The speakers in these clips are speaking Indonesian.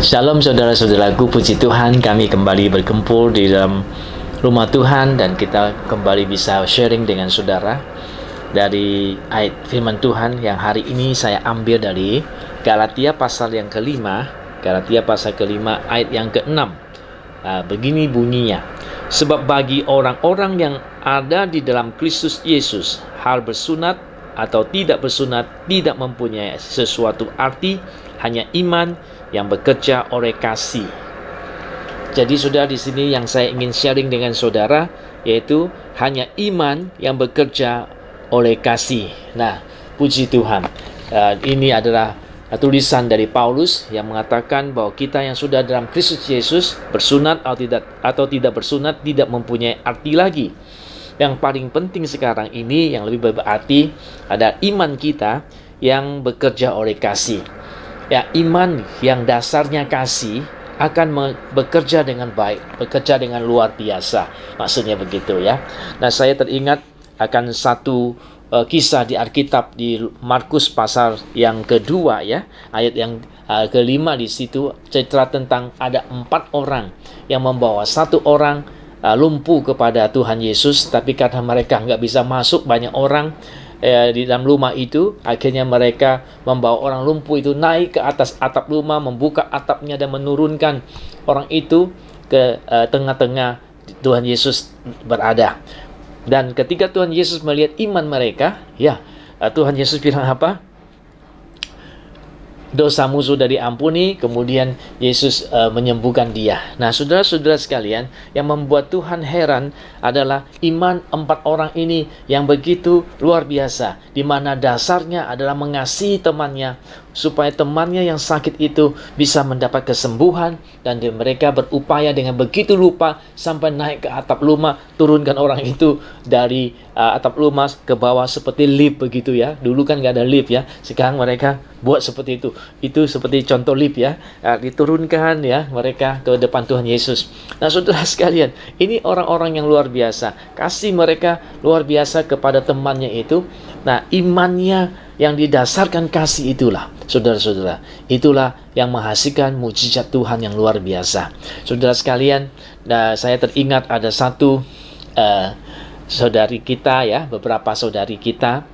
Shalom saudara-saudaraku, puji Tuhan kami kembali berkumpul di dalam rumah Tuhan dan kita kembali bisa sharing dengan saudara dari ayat firman Tuhan yang hari ini saya ambil dari Galatia pasal yang kelima, Galatia pasal kelima ayat yang keenam. Begini bunyinya: sebab bagi orang-orang yang ada di dalam Kristus Yesus, hal bersunat atau tidak bersunat tidak mempunyai sesuatu arti, hanya iman yang bekerja oleh kasih. Jadi saudara, di sini yang saya ingin sharing dengan saudara yaitu hanya iman yang bekerja oleh kasih. Nah, puji Tuhan. Ini adalah tulisan dari Paulus yang mengatakan bahwa kita yang sudah dalam Kristus Yesus, bersunat atau tidak bersunat tidak mempunyai arti lagi. Yang paling penting sekarang ini yang lebih berarti adalah iman kita yang bekerja oleh kasih. Ya, iman yang dasarnya kasih akan bekerja dengan baik, bekerja dengan luar biasa. Maksudnya begitu ya. Nah, saya teringat akan satu kisah di Alkitab di Markus pasal yang kedua ya, ayat yang kelima. Di situ cerita tentang ada 4 orang yang membawa 1 orang lumpuh kepada Tuhan Yesus, tapi karena mereka nggak bisa masuk banyak orang di dalam rumah itu, akhirnya mereka membawa orang lumpuh itu naik ke atas atap rumah, membuka atapnya dan menurunkan orang itu ke tengah-tengah Tuhan Yesus berada. Dan ketika Tuhan Yesus melihat iman mereka, Tuhan Yesus bilang apa? Dosamu sudah diampuni. Kemudian Yesus menyembuhkan dia. Nah, saudara-saudara sekalian, yang membuat Tuhan heran adalah iman 4 orang ini yang begitu luar biasa, di mana dasarnya adalah mengasihi temannya, supaya temannya yang sakit itu bisa mendapat kesembuhan. Dan mereka berupaya dengan begitu lupa sampai naik ke atap rumah, turunkan orang itu dari atap rumah ke bawah seperti lift begitu ya. Dulu kan nggak ada lift ya, sekarang mereka buat seperti itu. Itu seperti contoh lift ya, diturunkan ya mereka ke depan Tuhan Yesus. Nah, saudara sekalian, ini orang-orang yang luar biasa, kasih mereka luar biasa kepada temannya itu. Nah, imannya yang didasarkan kasih itulah, saudara-saudara, itulah yang menghasilkan mujizat Tuhan yang luar biasa. Saudara sekalian, saya teringat ada satu saudari kita ya, beberapa saudari kita,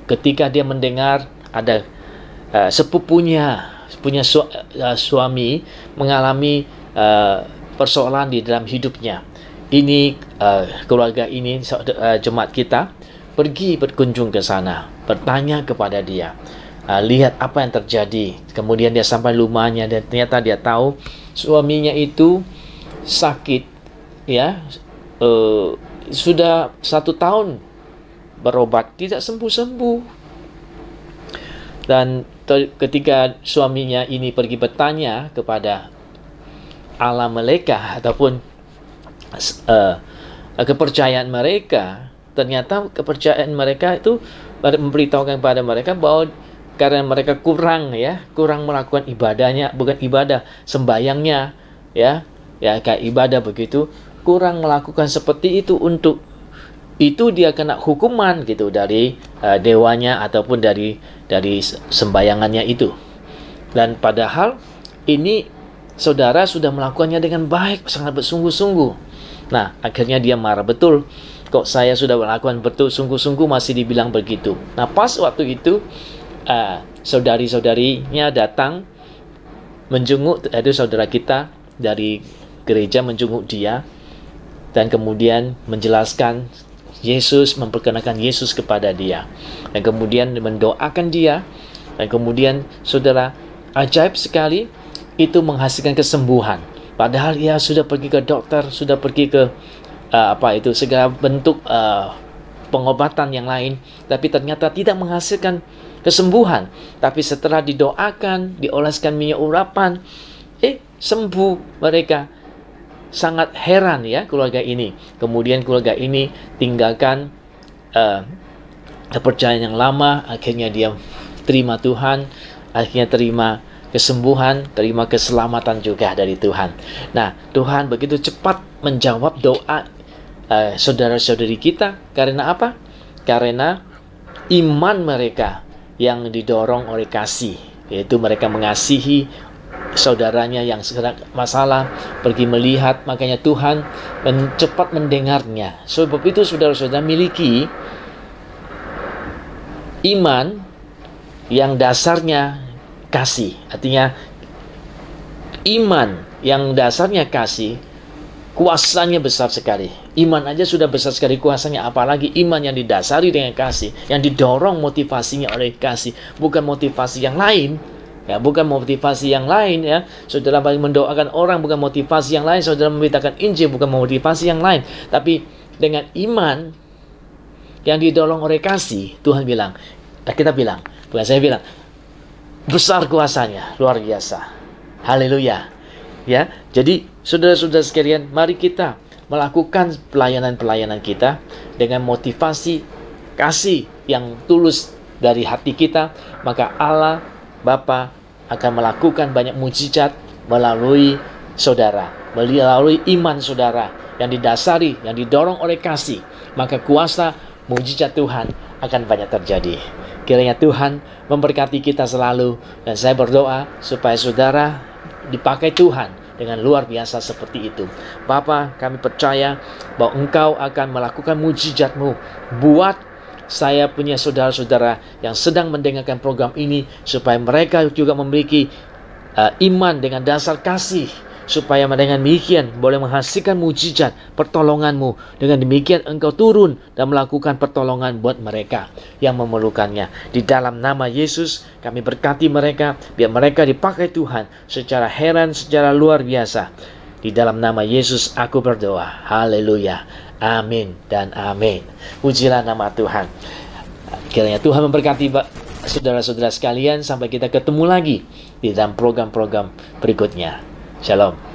ketika dia mendengar ada sepupunya suami mengalami persoalan di dalam hidupnya. Ini keluarga ini, jemaat kita pergi berkunjung ke sana, bertanya kepada dia, lihat apa yang terjadi. Kemudian dia sampai rumahnya dan ternyata dia tahu suaminya itu sakit ya, sudah 1 tahun berobat tidak sembuh-sembuh. Dan ketika suaminya ini pergi bertanya kepada Allah mereka ataupun kepercayaan mereka, ternyata kepercayaan mereka itu memberitahukan kepada mereka bahwa karena mereka kurang melakukan ibadahnya, bukan ibadah, sembayangnya ya kayak ibadah begitu, kurang melakukan seperti itu, untuk itu dia kena hukuman gitu dari dewanya ataupun dari sembayangannya itu. Dan padahal ini saudara sudah melakukannya dengan baik, sangat bersungguh-sungguh. Nah, akhirnya dia marah, betul, kok saya sudah melakukan betul sungguh-sungguh masih dibilang begitu. Nah, pas waktu itu saudari-saudarinya datang menjenguk, itu saudara kita dari gereja menjenguk dia dan kemudian menjelaskan Yesus, memperkenalkan Yesus kepada dia, dan kemudian mendoakan dia. Dan kemudian saudara, ajaib sekali, itu menghasilkan kesembuhan. Padahal ia sudah pergi ke dokter, sudah pergi ke segala bentuk pengobatan yang lain, tapi ternyata tidak menghasilkan kesembuhan. Tapi setelah didoakan, dioleskan minyak urapan, sembuh mereka. Sangat heran ya keluarga ini. Kemudian keluarga ini tinggalkan kepercayaan yang lama. Akhirnya dia terima Tuhan, akhirnya terima kesembuhan, terima keselamatan juga dari Tuhan. Nah, Tuhan begitu cepat menjawab doa saudara-saudari kita. Karena apa? Karena iman mereka yang didorong oleh kasih, yaitu mereka mengasihi saudaranya yang sedang masalah, pergi melihat, makanya Tuhan cepat mendengarnya. Sebab itu saudara-saudara, miliki iman yang dasarnya kasih. Artinya iman yang dasarnya kasih, kuasanya besar sekali. Iman aja sudah besar sekali kuasanya, apalagi iman yang didasari dengan kasih, yang didorong motivasinya oleh kasih, bukan motivasi yang lain. Ya, bukan motivasi yang lain, ya. Saudara mendoakan orang bukan motivasi yang lain, saudara memberitakan Injil bukan motivasi yang lain, tapi dengan iman yang didorong oleh kasih. Tuhan bilang, dan kita bilang, bukan saya bilang, besar kuasanya, luar biasa. Haleluya. Ya, jadi saudara-saudara sekalian, mari kita melakukan pelayanan-pelayanan kita dengan motivasi kasih yang tulus dari hati kita, maka Allah Bapa akan melakukan banyak mujizat melalui saudara, melalui iman saudara yang didasari, yang didorong oleh kasih, maka kuasa mujizat Tuhan akan banyak terjadi. Kiranya Tuhan memberkati kita selalu, dan saya berdoa supaya saudara dipakai Tuhan dengan luar biasa seperti itu. Bapa, kami percaya bahwa Engkau akan melakukan mujizat-Mu. Buat saya punya saudara-saudara yang sedang mendengarkan program ini, supaya mereka juga memiliki iman dengan dasar kasih, supaya dengan demikian boleh menghasilkan mujizat pertolongan-Mu. Dengan demikian Engkau turun dan melakukan pertolongan buat mereka yang memerlukannya. Di dalam nama Yesus kami berkati mereka, biar mereka dipakai Tuhan secara heran, secara luar biasa. Di dalam nama Yesus aku berdoa. Haleluya. Amin dan amin. Pujilah nama Tuhan. Kiranya Tuhan memberkati saudara-saudara sekalian, sampai kita ketemu lagi di dalam program-program berikutnya. Shalom.